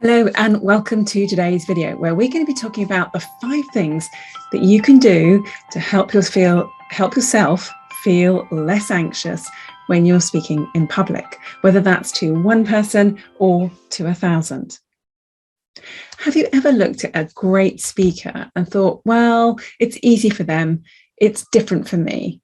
Hello and welcome to today's video where we're going to be talking about the 5 things that you can do to help yourself feel less anxious when you're speaking in public, whether that's to one person or to 1,000. Have you ever looked at a great speaker and thought, well, it's easy for them, it's different for me?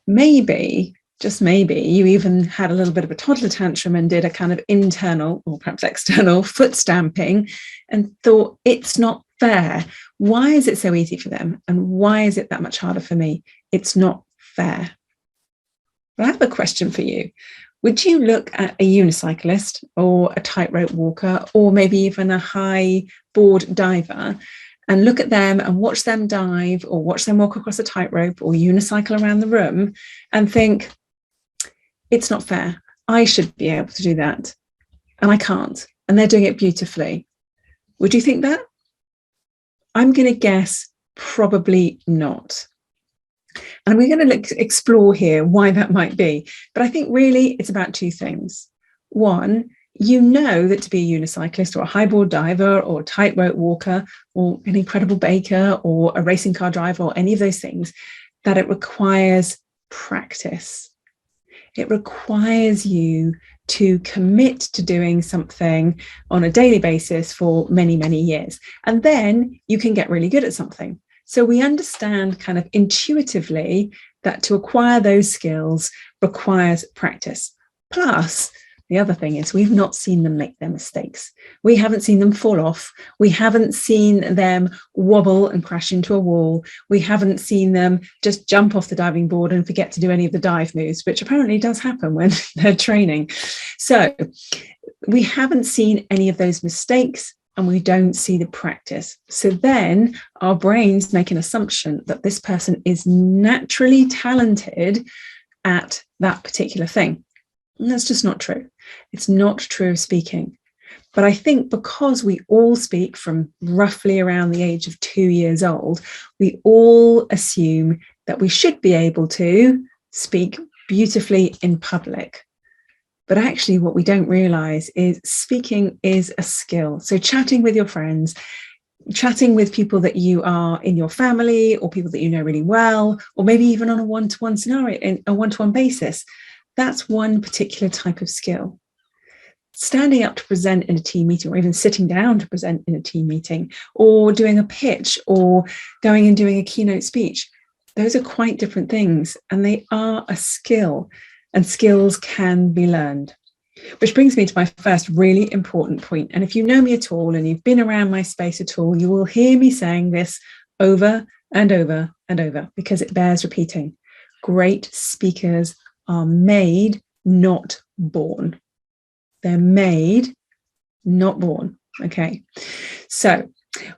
Maybe, just maybe, you even had a little bit of a toddler tantrum and did a kind of internal or perhaps external foot stamping and thought, it's not fair. Why is it so easy for them? And why is it that much harder for me? It's not fair. But I have a question for you. Would you look at a unicyclist or a tightrope walker or maybe even a high board diver and look at them and watch them dive or watch them walk across a tightrope or unicycle around the room and think, it's not fair. I should be able to do that. And I can't. And they're doing it beautifully. Would you think that? I'm going to guess probably not. And we're going to explore here why that might be. But I think really it's about 2 things. One, you know that to be a unicyclist or a highboard diver or a tightrope walker or an incredible baker or a racing car driver or any of those things, that it requires practice. It requires you to commit to doing something on a daily basis for many, many years. And then you can get really good at something. So we understand kind of intuitively that to acquire those skills requires practice. Plus, the other thing is we've not seen them make their mistakes. We haven't seen them fall off. We haven't seen them wobble and crash into a wall. We haven't seen them just jump off the diving board and forget to do any of the dive moves, which apparently does happen when they're training. So we haven't seen any of those mistakes and we don't see the practice. So then our brains make an assumption that this person is naturally talented at that particular thing. And that's just not true. It's not true of speaking. But I think because we all speak from roughly around the age of 2 years old, we all assume that we should be able to speak beautifully in public. But actually what we don't realize is speaking is a skill. So chatting with your friends, chatting with people that you are in your family or people that you know really well, or maybe even on a one-to-one scenario, in a one-to-one basis, that's one particular type of skill. Standing up to present in a team meeting, or even sitting down to present in a team meeting, or doing a pitch, or going and doing a keynote speech, those are quite different things, and they are a skill, and skills can be learned. Which brings me to my first really important point. And if you know me at all, and you've been around my space at all, you will hear me saying this over and over and over, because it bears repeating. Great speakers are made, not born. They're made, not born. Okay, so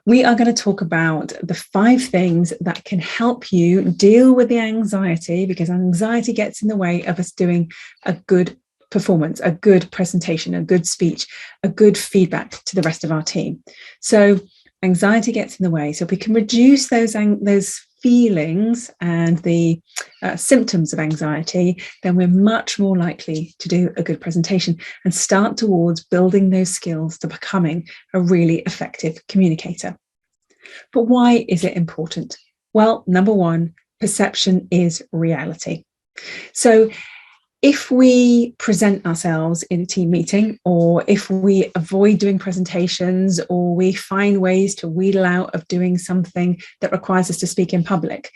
we are going to talk about the 5 things that can help you deal with the anxiety, because anxiety gets in the way of us doing a good performance, a good presentation, a good speech, a good feedback to the rest of our team. So anxiety gets in the way. So if we can reduce those feelings and the symptoms of anxiety, then we're much more likely to do a good presentation and start towards building those skills to becoming a really effective communicator. But why is it important? Well, number 1, perception is reality. So if we present ourselves in a team meeting, or if we avoid doing presentations, or we find ways to wheedle out of doing something that requires us to speak in public,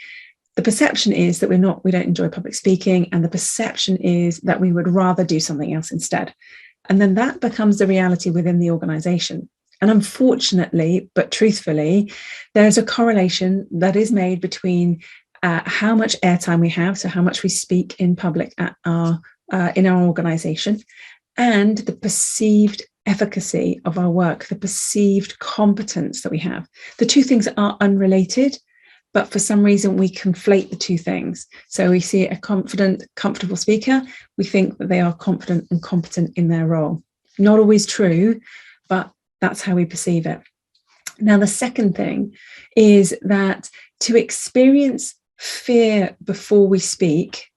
the perception is that we don't enjoy public speaking, and the perception is that we would rather do something else instead. And then that becomes the reality within the organization. And unfortunately, but truthfully, there's a correlation that is made between how much airtime we have, so how much we speak in public in our organization, and the perceived efficacy of our work, the perceived competence that we have. The 2 things are unrelated, but for some reason we conflate the 2 things. So we see a confident, comfortable speaker, we think that they are confident and competent in their role. Not always true, but that's how we perceive it. Now, the second thing is that to experience fear before we speak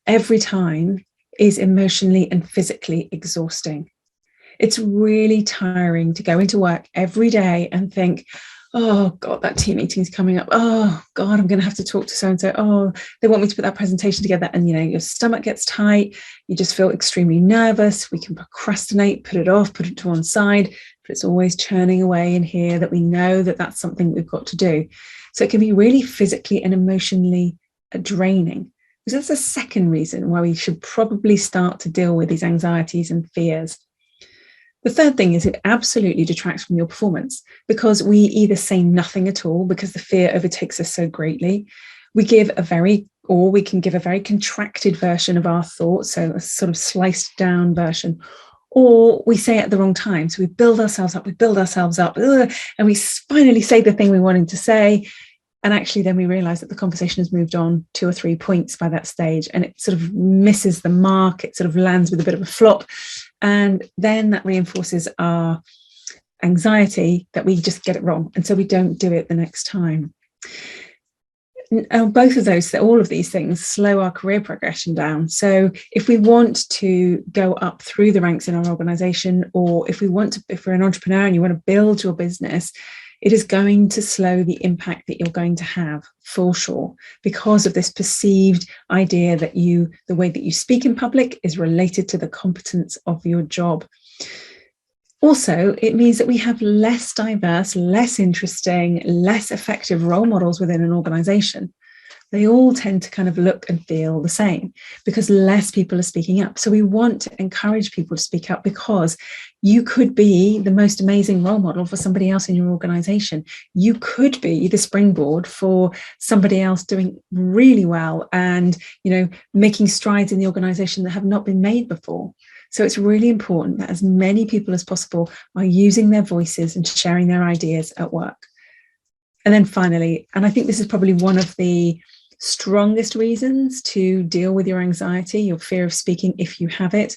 every time is emotionally and physically exhausting. It's really tiring to go into work every day and think, oh God, that team meeting's coming up. Oh God, I'm going to have to talk to so-and-so. Oh, they want me to put that presentation together. And, your stomach gets tight. You just feel extremely nervous. We can procrastinate, put it off, put it to one side, but it's always churning away in here that we know that that's something we've got to do. So it can be really physically and emotionally draining. So that's the second reason why we should probably start to deal with these anxieties and fears. The third thing is it absolutely detracts from your performance, because we either say nothing at all because the fear overtakes us so greatly. We can give a very contracted version of our thoughts, so a sort of sliced down version, or we say it at the wrong time. So we build ourselves up, and we finally say the thing we wanted to say. And actually then we realize that the conversation has moved on 2 or 3 points by that stage, and it sort of misses the mark. It sort of lands with a bit of a flop. And then that reinforces our anxiety that we just get it wrong. And so we don't do it the next time. Both of those, all of these things slow our career progression down. So if we want to go up through the ranks in our organization, or if we're an entrepreneur and you want to build your business, it is going to slow the impact that you're going to have, for sure, because of this perceived idea that the way that you speak in public is related to the competence of your job. Also, it means that we have less diverse, less interesting, less effective role models within an organization. They all tend to kind of look and feel the same because less people are speaking up. So we want to encourage people to speak up, because you could be the most amazing role model for somebody else in your organization. You could be the springboard for somebody else doing really well and, making strides in the organization that have not been made before. So it's really important that as many people as possible are using their voices and sharing their ideas at work. And then finally, and I think this is probably one of the strongest reasons to deal with your anxiety, your fear of speaking, if you have it,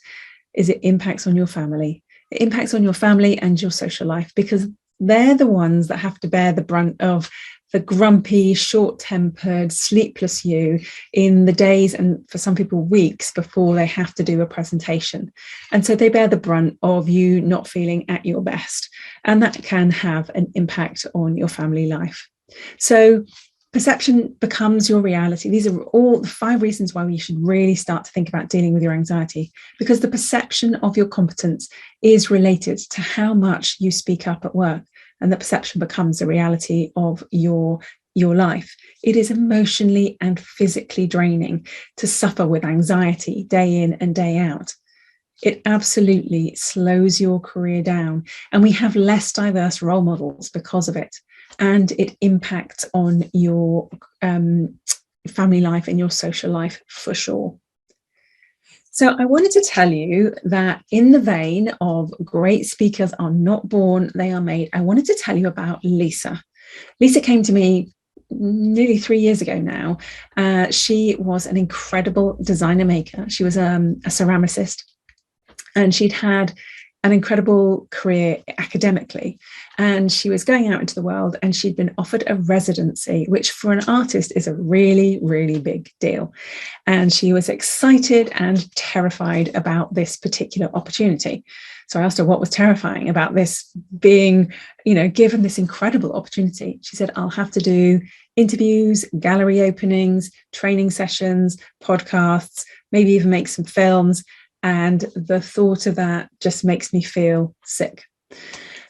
is it impacts on your family. It impacts on your family and your social life, because they're the ones that have to bear the brunt of the grumpy, short-tempered, sleepless you in the days, and for some people weeks, before they have to do a presentation. And so they bear the brunt of you not feeling at your best, and that can have an impact on your family life. So perception becomes your reality. These are all the 5 reasons why we should really start to think about dealing with your anxiety, because the perception of your competence is related to how much you speak up at work, and the perception becomes the reality of your life. It is emotionally and physically draining to suffer with anxiety day in and day out. It absolutely slows your career down, and we have less diverse role models because of it. And it impacts on your family life and your social life, for sure. So I wanted to tell you that in the vein of great speakers are not born, they are made, I wanted to tell you about Lisa. Lisa came to me nearly 3 years ago now. She was an incredible designer maker. She was a ceramicist, and she'd had an incredible career academically, and she was going out into the world, and she'd been offered a residency, which for an artist is a really, really big deal. And she was excited and terrified about this particular opportunity. So I asked her what was terrifying about this being, given this incredible opportunity. She said, I'll have to do interviews, gallery openings, training sessions, podcasts, maybe even make some films. And the thought of that just makes me feel sick.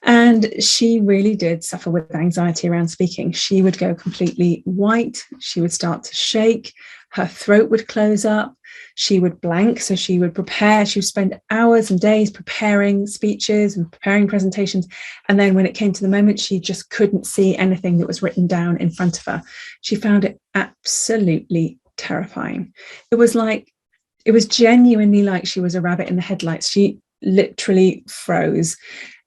And she really did suffer with anxiety around speaking. She would go completely white. She would start to shake. Her throat would close up. She would blank. So she would prepare. She would spend hours and days preparing speeches and preparing presentations. And then when it came to the moment, she just couldn't see anything that was written down in front of her. She found it absolutely terrifying. It was genuinely like she was a rabbit in the headlights. She literally froze.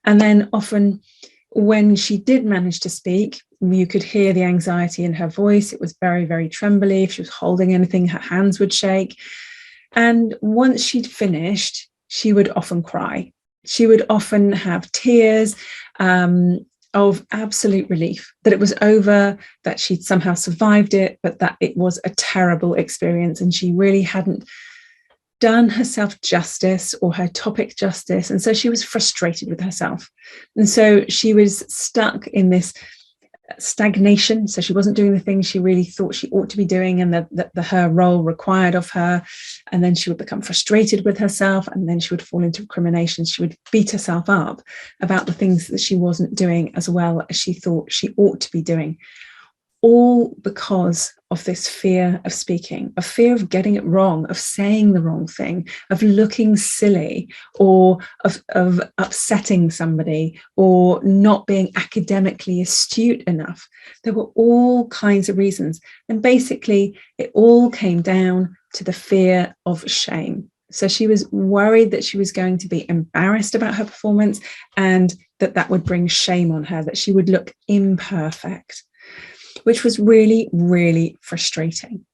And then often when she did manage to speak, you could hear the anxiety in her voice. It was very, very trembly. If she was holding anything, her hands would shake. And once she'd finished, she would often cry. She would often have tears of absolute relief that it was over, that she'd somehow survived it, but that it was a terrible experience. And she really hadn't done herself justice or her topic justice. And so she was frustrated with herself. And so she was stuck in this stagnation. So she wasn't doing the things she really thought she ought to be doing and that her role required of her. And then she would become frustrated with herself, and then she would fall into recrimination. She would beat herself up about the things that she wasn't doing as well as she thought she ought to be doing, all because of this fear of speaking, a fear of getting it wrong, of saying the wrong thing, of looking silly, or of upsetting somebody, or not being academically astute enough. There were all kinds of reasons. And basically, it all came down to the fear of shame. So she was worried that she was going to be embarrassed about her performance, and that would bring shame on her, that she would look imperfect, which was really, really frustrating.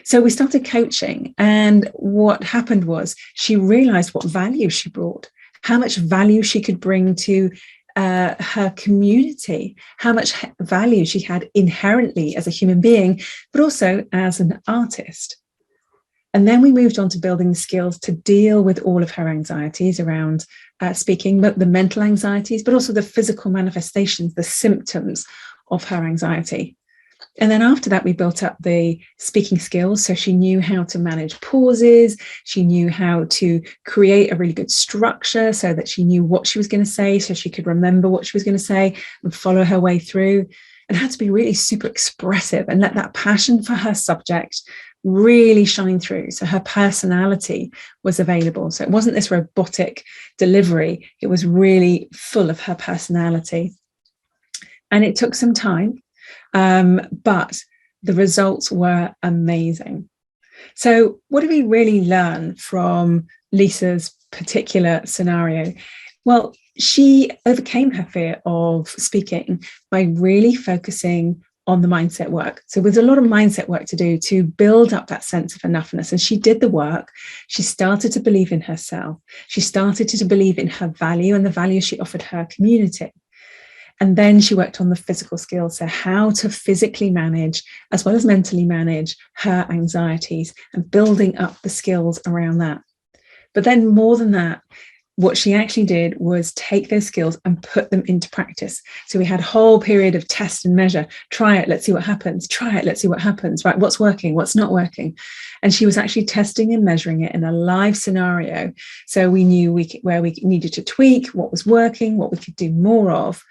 So we started coaching, and what happened was she realized what value she brought, how much value she could bring to her community, how much value she had inherently as a human being, but also as an artist. And then we moved on to building the skills to deal with all of her anxieties around speaking, but the mental anxieties, but also the physical manifestations, the symptoms of her anxiety. And then after that, we built up the speaking skills. So she knew how to manage pauses. She knew how to create a really good structure so that she knew what she was going to say, so she could remember what she was going to say and follow her way through, and had to be really super expressive and let that passion for her subject really shine through. So her personality was available. So it wasn't this robotic delivery. It was really full of her personality. And it took some time, but the results were amazing. So what did we really learn from Lisa's particular scenario? Well, she overcame her fear of speaking by really focusing on the mindset work. So there's a lot of mindset work to do to build up that sense of enoughness. And she did the work. She started to believe in herself. She started to believe in her value and the value she offered her community. And then she worked on the physical skills, so how to physically manage as well as mentally manage her anxieties and building up the skills around that. But then more than that, what she actually did was take those skills and put them into practice. So we had a whole period of test and measure. Try it, let's see what happens. Try it, let's see what happens. Right, what's working, what's not working? And she was actually testing and measuring it in a live scenario. So we knew where we needed to tweak, what was working, what we could do more of.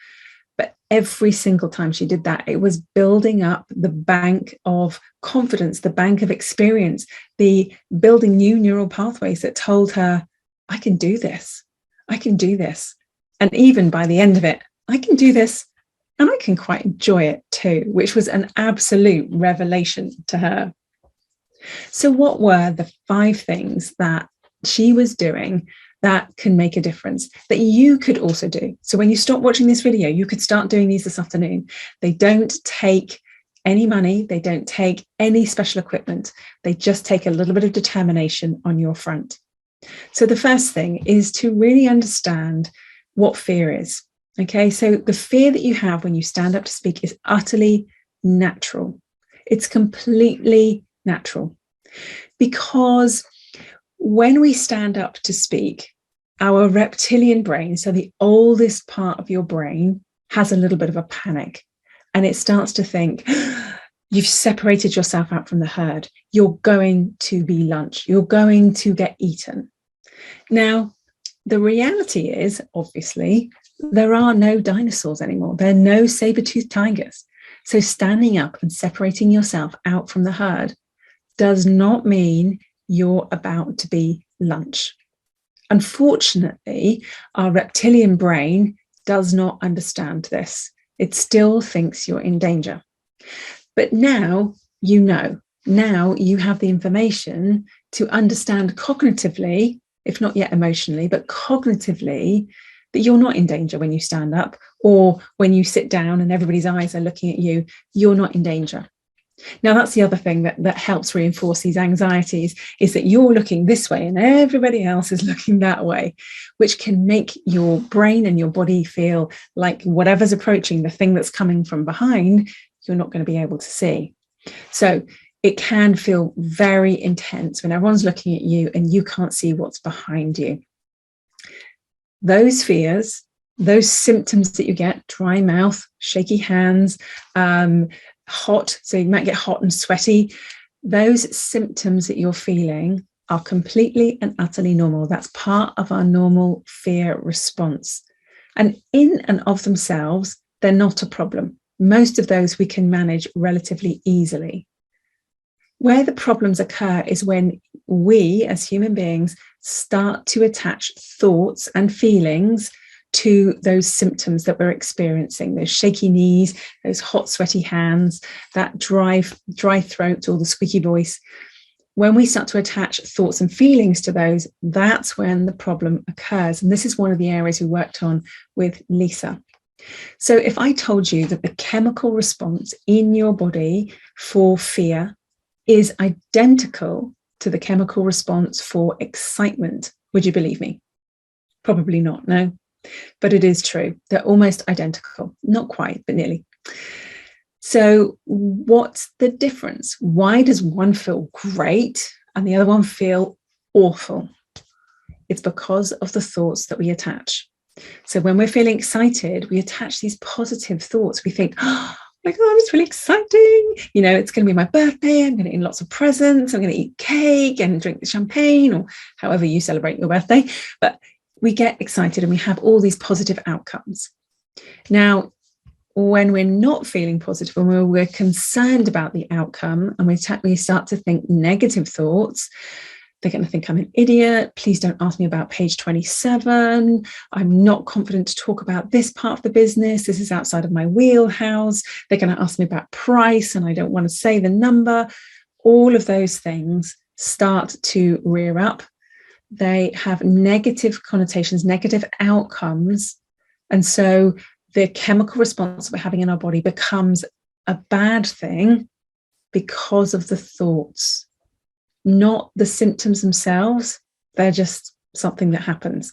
But every single time she did that, it was building up the bank of confidence, the bank of experience, the building new neural pathways that told her, I can do this. I can do this. And even by the end of it, I can do this and I can quite enjoy it too, which was an absolute revelation to her. So what were the 5 things that she was doing that can make a difference, that you could also do? So when you stop watching this video, you could start doing these this afternoon. They don't take any money. They don't take any special equipment. They just take a little bit of determination on your front. So the first thing is to really understand what fear is. Okay, so the fear that you have when you stand up to speak is utterly natural. It's completely natural, because when we stand up to speak, our reptilian brain, so the oldest part of your brain, has a little bit of a panic, and it starts to think, you've separated yourself out from the herd. You're going to be lunch. You're going to get eaten. Now, the reality is, obviously, there are no dinosaurs anymore. There are no saber-toothed tigers. So standing up and separating yourself out from the herd does not mean you're about to be lunch. Unfortunately, our reptilian brain does not understand this. It still thinks you're in danger. But now you know. Now you have the information to understand cognitively, if not yet emotionally, but cognitively, that you're not in danger when you stand up, or when you sit down and everybody's eyes are looking at you, you're not in danger. Now, that's the other thing that helps reinforce these anxieties, is that you're looking this way and everybody else is looking that way, which can make your brain and your body feel like whatever's approaching, the thing that's coming from behind, you're not going to be able to see. So it can feel very intense when everyone's looking at you and you can't see what's behind you. Those fears, those symptoms that you get, dry mouth, shaky hands, hot, so you might get hot and sweaty, those symptoms that you're feeling are completely and utterly normal. That's part of our normal fear response. And in and of themselves, they're not a problem. Most of those we can manage relatively easily. Where the problems occur is when we, as human beings, start to attach thoughts and feelings to those symptoms that we're experiencing, those shaky knees, those hot, sweaty hands, that dry throat or the squeaky voice. When we start to attach thoughts and feelings to those, that's when the problem occurs. And this is one of the areas we worked on with Lisa. So if I told you that the chemical response in your body for fear is identical to the chemical response for excitement, would you believe me? Probably not, no. But it is true. They're almost identical. Not quite, but nearly. So what's the difference? Why does one feel great and the other one feel awful? It's because of the thoughts that we attach. So when we're feeling excited, we attach these positive thoughts. We think, oh my God, it's really exciting. You know, it's going to be my birthday. I'm going to eat lots of presents. I'm going to eat cake and drink the champagne, or however you celebrate your birthday. But we get excited and we have all these positive outcomes. Now, when we're not feeling positive, when we're concerned about the outcome and we start to think negative thoughts, they're going to think I'm an idiot. Please don't ask me about page 27. I'm not confident to talk about this part of the business. This is outside of my wheelhouse. They're going to ask me about price and I don't want to say the number. All of those things start to rear up. They have negative connotations, negative outcomes. And so the chemical response we're having in our body becomes a bad thing because of the thoughts, not the symptoms themselves. They're just something that happens.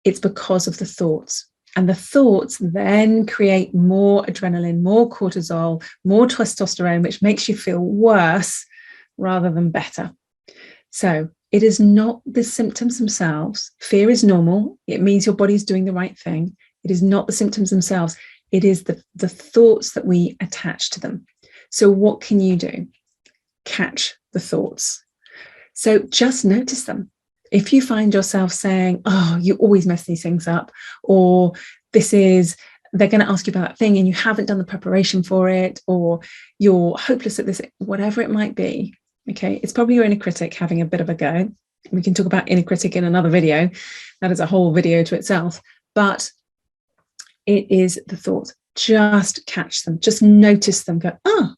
It's because of the thoughts. And the thoughts then create more adrenaline, more cortisol, more testosterone, which makes you feel worse rather than better. So it is not the symptoms themselves. Fear is normal. It means your body's doing the right thing. It is not the symptoms themselves. It is the thoughts that we attach to them. So what can you do? Catch the thoughts. So just notice them. If you find yourself saying, oh, you always mess these things up, or they're going to ask you about that thing and you haven't done the preparation for it, or you're hopeless at this, whatever it might be, okay, it's probably your inner critic having a bit of a go. We can talk about inner critic in another video. That is a whole video to itself. But it is the thought. Just catch them. Just notice them. Go, oh,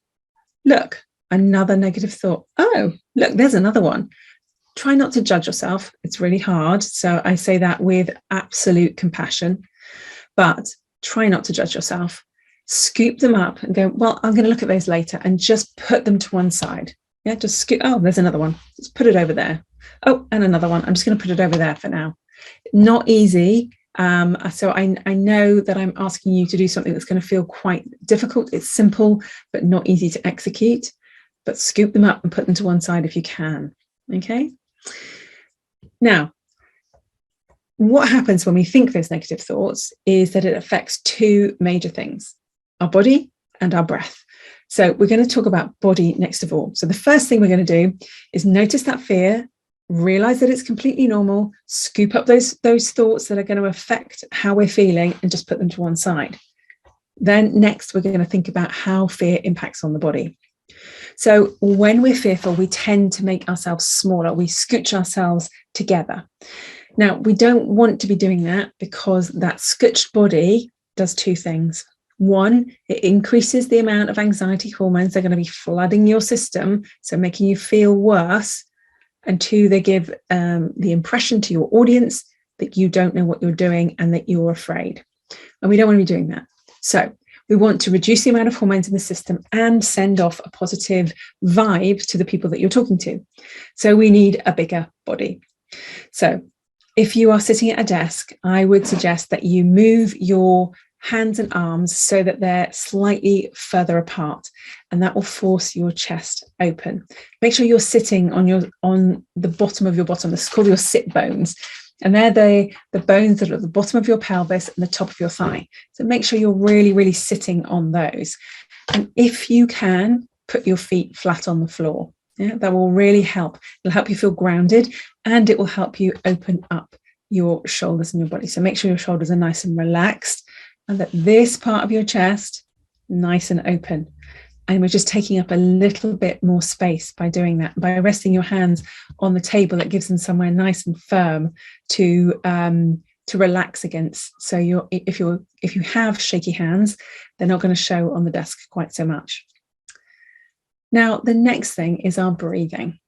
look, another negative thought. Oh, look, there's another one. Try not to judge yourself. It's really hard. So I say that with absolute compassion, but try not to judge yourself. Scoop them up and go, well, I'm going to look at those later, and just put them to one side. Yeah, just scoop. Oh, there's another one. Let's put it over there. Oh, and another one. I'm just going to put it over there for now. Not easy. So I know that I'm asking you to do something that's going to feel quite difficult. It's simple, but not easy to execute. But scoop them up and put them to one side if you can. Okay. Now, what happens when we think those negative thoughts is that it affects two major things: our body and our breath. So we're going to talk about body next of all. So the first thing we're going to do is notice that fear, realize that it's completely normal, scoop up those thoughts that are going to affect how we're feeling and just put them to one side. Then next, we're going to think about how fear impacts on the body. So when we're fearful, we tend to make ourselves smaller. We scooch ourselves together. Now, we don't want to be doing that, because that scooched body does two things. One, it increases the amount of anxiety hormones. They're going to be flooding your system, so making you feel worse. And two, they give the impression to your audience that you don't know what you're doing and that you're afraid. And we don't want to be doing that. So we want to reduce the amount of hormones in the system and send off a positive vibe to the people that you're talking to. So we need a bigger body. So if you are sitting at a desk, I would suggest that you move your hands and arms so that they're slightly further apart, and that will force your chest open. Make sure you're sitting on the bottom of your bottom. This is called your sit bones, and they're the bones that are at the bottom of your pelvis and the top of your thigh. So make sure you're really, really sitting on those. And if you can, put your feet flat on the floor. Yeah, that will really help. It'll help you feel grounded, and it will help you open up your shoulders and your body. So make sure your shoulders are nice and relaxed, and that this part of your chest nice and open. And we're just taking up a little bit more space by doing that. By resting your hands on the table, it gives them somewhere nice and firm to relax against. So if you have shaky hands, they're not going to show on the desk quite so much. Now, the next thing is our breathing.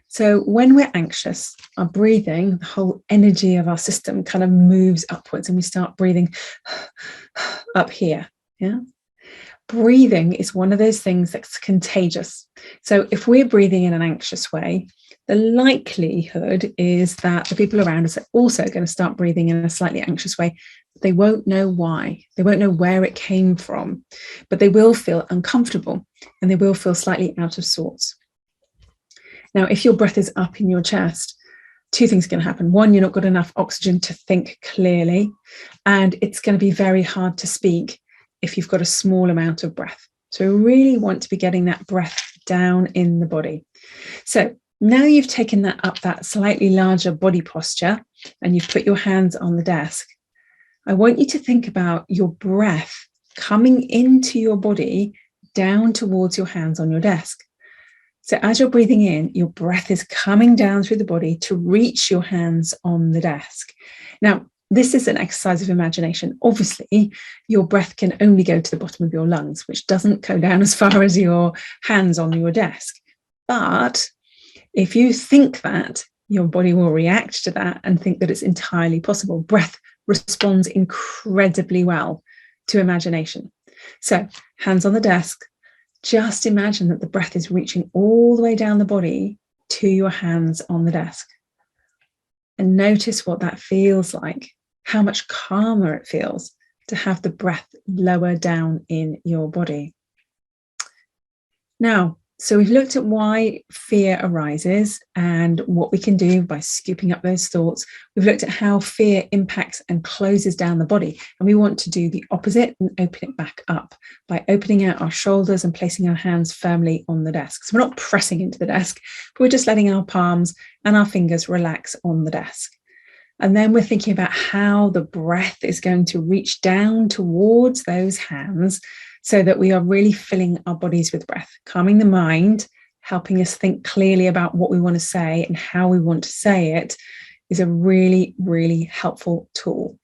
So when we're anxious, our breathing, the whole energy of our system kind of moves upwards, and we start breathing up here. Yeah. Breathing is one of those things that's contagious. So if we're breathing in an anxious way, the likelihood is that the people around us are also going to start breathing in a slightly anxious way. They won't know why. They won't know where it came from, but they will feel uncomfortable, and they will feel slightly out of sorts. Now, if your breath is up in your chest, two things are going to happen. One, you're not got enough oxygen to think clearly, and it's going to be very hard to speak if you've got a small amount of breath. So we really want to be getting that breath down in the body. So now you've taken that up, that slightly larger body posture, and you've put your hands on the desk. I want you to think about your breath coming into your body down towards your hands on your desk. So as you're breathing in, your breath is coming down through the body to reach your hands on the desk. Now, this is an exercise of imagination. Obviously, your breath can only go to the bottom of your lungs, which doesn't go down as far as your hands on your desk. But if you think that, your body will react to that and think that it's entirely possible. Breath responds incredibly well to imagination. So, hands on the desk, just imagine that the breath is reaching all the way down the body to your hands on the desk. And notice what that feels like, how much calmer it feels to have the breath lower down in your body. Now, so we've looked at why fear arises and what we can do by scooping up those thoughts. We've looked at how fear impacts and closes down the body. And we want to do the opposite and open it back up by opening out our shoulders and placing our hands firmly on the desk. So we're not pressing into the desk, but we're just letting our palms and our fingers relax on the desk. And then we're thinking about how the breath is going to reach down towards those hands so that we are really filling our bodies with breath, calming the mind, helping us think clearly about what we want to say and how we want to say it is a really, really helpful tool.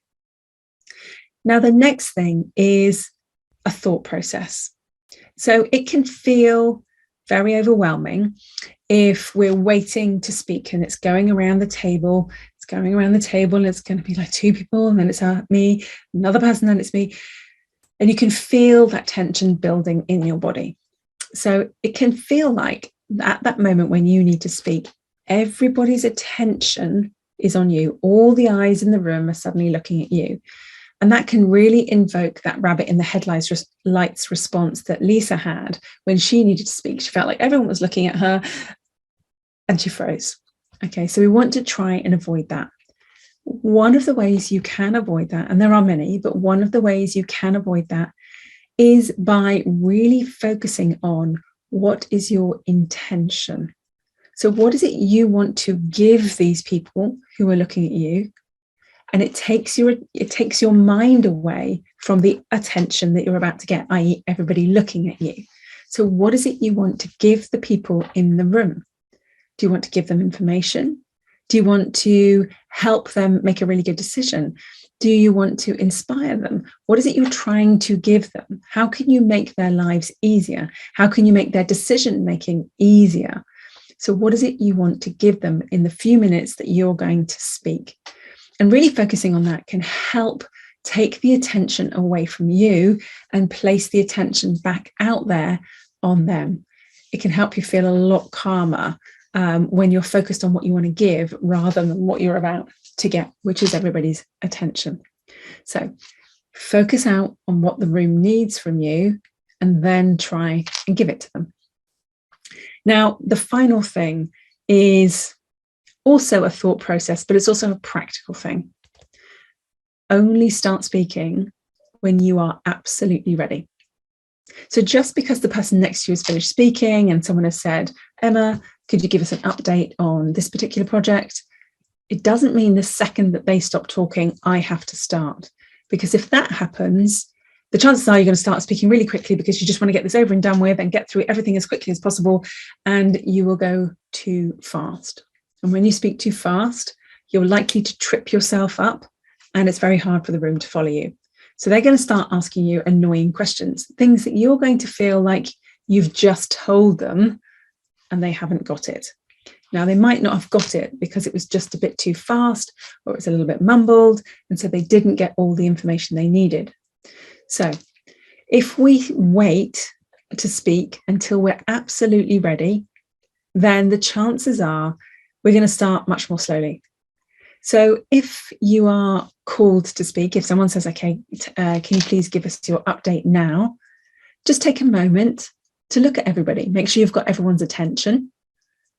Now, the next thing is a thought process. So it can feel very overwhelming if we're waiting to speak and it's going around the table. It's going around the table and it's going to be like two people, and then it's me, another person, then it's me. And you can feel that tension building in your body. So it can feel like at that moment when you need to speak, everybody's attention is on you. All the eyes in the room are suddenly looking at you. And that can really invoke that rabbit in the headlights response that Lisa had when she needed to speak. She felt like everyone was looking at her and she froze. Okay, so we want to try and avoid that. One of the ways you can avoid that, and there are many, but one of the ways you can avoid that is by really focusing on what is your intention. So what is it you want to give these people who are looking at you? And it takes your mind away from the attention that you're about to get, i.e. everybody looking at you. So what is it you want to give the people in the room? Do you want to give them information? Do you want to help them make a really good decision? Do you want to inspire them? What is it you're trying to give them? How can you make their lives easier? How can you make their decision making easier? So what is it you want to give them in the few minutes that you're going to speak? And really focusing on that can help take the attention away from you and place the attention back out there on them. It can help you feel a lot calmer when you're focused on what you want to give rather than what you're about to get, which is everybody's attention. So Focus out on what the room needs from you and then try and give it to them. Now, the final thing is also a thought process, but it's also a practical thing. Only start speaking when you are absolutely ready. So just because the person next to you has finished speaking and someone has said, Emma, could you give us an update on this particular project? It doesn't mean the second that they stop talking, I have to start. Because if that happens, the chances are you're going to start speaking really quickly because you just want to get this over and done with and get through everything as quickly as possible, and you will go too fast. And when you speak too fast, you're likely to trip yourself up, and it's very hard for the room to follow you. So they're going to start asking you annoying questions, things that you're going to feel like you've just told them and they haven't got it. Now, they might not have got it because it was just a bit too fast or it's a little bit mumbled, and so they didn't get all the information they needed. So if we wait to speak until we're absolutely ready, then the chances are we're going to start much more slowly. So if you are called to speak, if someone says, okay, can you please give us your update now? Just take a moment to look at everybody. Make sure you've got everyone's attention.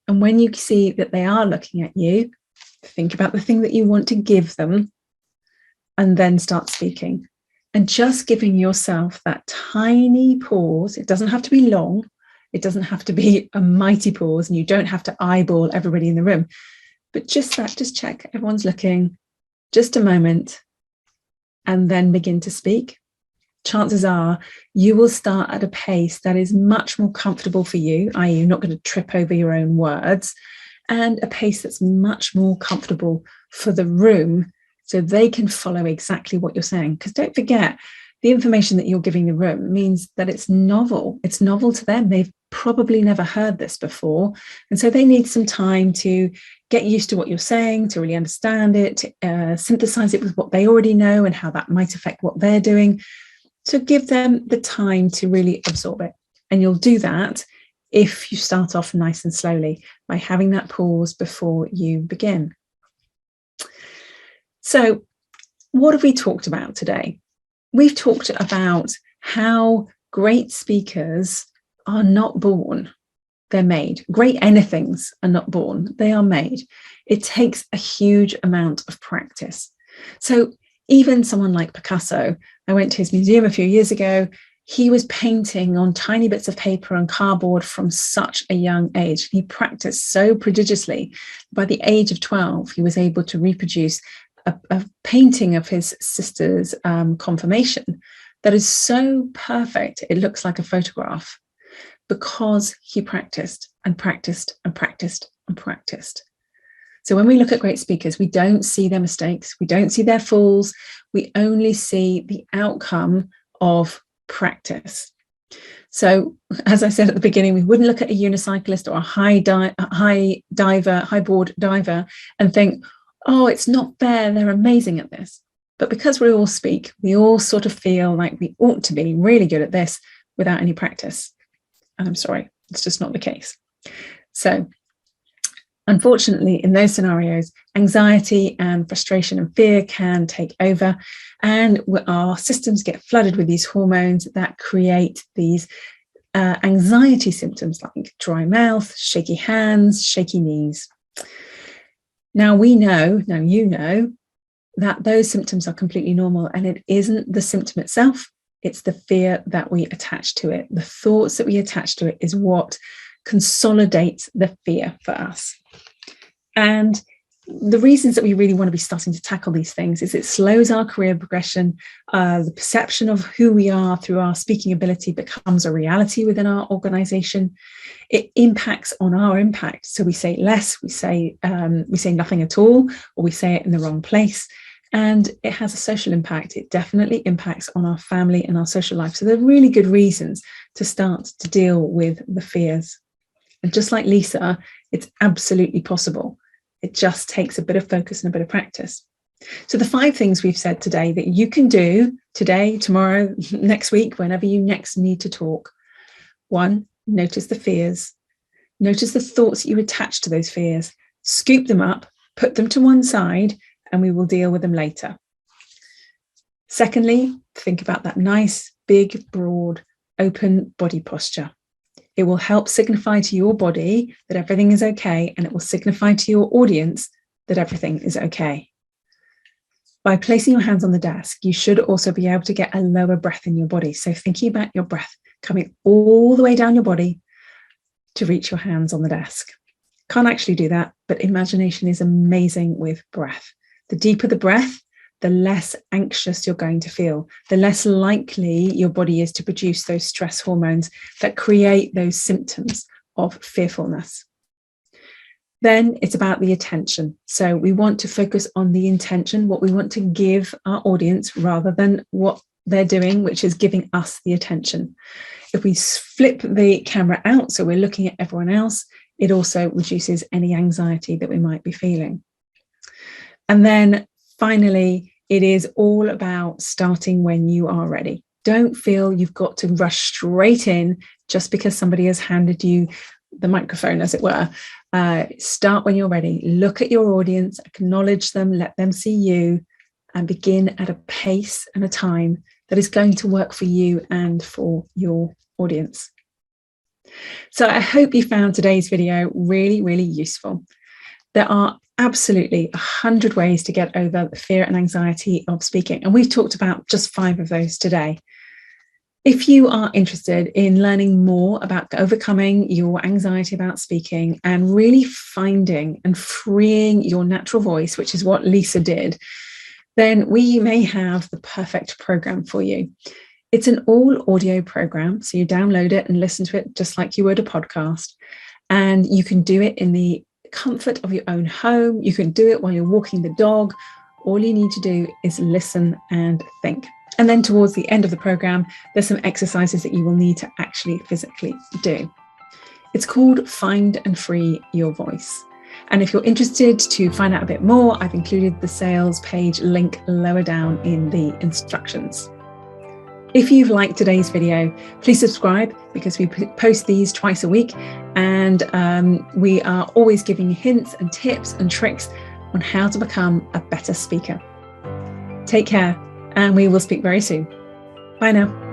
And when you see that they are looking at you, think about the thing that you want to give them and then start speaking. And just giving yourself that tiny pause. It doesn't have to be long. It doesn't have to be a mighty pause, and you don't have to eyeball everybody in the room. But just that, just check everyone's looking, just a moment, and then begin to speak. Chances are you will start at a pace that is much more comfortable for you, i.e. you're not going to trip over your own words, and a pace that's much more comfortable for the room so they can follow exactly what you're saying. Because don't forget, the information that you're giving the room means that it's novel. It's novel to them. They've probably never heard this before. And so they need some time to get used to what you're saying, to really understand it, to synthesize it with what they already know and how that might affect what they're doing. So give them the time to really absorb it. And you'll do that if you start off nice and slowly by having that pause before you begin. So what have we talked about today? We've talked about how great speakers are not born, they're made. Great anythings are not born, they are made. It takes a huge amount of practice. So even someone like Picasso, I went to his museum a few years ago, he was painting on tiny bits of paper and cardboard from such a young age. He practiced so prodigiously. By the age of 12, he was able to reproduce a painting of his sister's confirmation that is so perfect, it looks like a photograph, because he practiced and practiced and practiced and practiced. So when we look at great speakers, we don't see their mistakes, we don't see their falls, we only see the outcome of practice. So as I said at the beginning, we wouldn't look at a unicyclist or a high board diver and think, oh, it's not fair, they're amazing at this. But because we all speak, we all sort of feel like we ought to be really good at this without any practice. And I'm sorry, it's just not the case. So unfortunately, in those scenarios, anxiety and frustration and fear can take over, and our systems get flooded with these hormones that create these anxiety symptoms like dry mouth, shaky hands, shaky knees. Now you know that those symptoms are completely normal, and it isn't the symptom itself, it's the fear that we attach to it. The thoughts that we attach to it is what consolidates the fear for us. And the reasons that we really want to be starting to tackle these things is it slows our career progression. The perception of who we are through our speaking ability becomes a reality within our organization. It impacts on our impact. So we say less, we say nothing at all, or we say it in the wrong place. And it has a social impact. It definitely impacts on our family and our social life. So there are really good reasons to start to deal with the fears. And just like Lisa, it's absolutely possible. It just takes a bit of focus and a bit of practice. So the 5 things we've said today that you can do today, tomorrow, next week, whenever you next need to talk. 1, notice the fears. Notice the thoughts that you attach to those fears. Scoop them up, put them to one side, and we will deal with them later. Secondly, think about that nice, big, broad, open body posture. It will help signify to your body that everything is okay, and it will signify to your audience that everything is okay. By placing your hands on the desk, you should also be able to get a lower breath in your body. So thinking about your breath coming all the way down your body to reach your hands on the desk. Can't actually do that, but imagination is amazing with breath. The deeper the breath, the less anxious you're going to feel, the less likely your body is to produce those stress hormones that create those symptoms of fearfulness. Then it's about the attention. So we want to focus on the intention, what we want to give our audience rather than what they're doing, which is giving us the attention. If we flip the camera out, so we're looking at everyone else, it also reduces any anxiety that we might be feeling. And then finally, it is all about starting when you are ready. Don't feel you've got to rush straight in just because somebody has handed you the microphone, as it were. Start when you're ready. Look at your audience, acknowledge them, let them see you, and begin at a pace and a time that is going to work for you and for your audience. So I hope you found today's video really, really useful. There are absolutely 100 ways to get over the fear and anxiety of speaking, and we've talked about just 5 of those today. If you are interested in learning more about overcoming your anxiety about speaking and really finding and freeing your natural voice, which is what Lisa did, then we may have the perfect program for you. It's an all audio program, so you download it and listen to it just like you would a podcast, and you can do it in the comfort of your own home. You can do it while you're walking the dog. All you need to do is listen and think. And then towards the end of the program, there's some exercises that you will need to actually physically do. It's called Find and Free Your Voice. And if you're interested to find out a bit more, I've included the sales page link lower down in the instructions. If you've liked today's video, please subscribe, because we post these twice a week, and we are always giving you hints and tips and tricks on how to become a better speaker. Take care, and we will speak very soon. Bye now.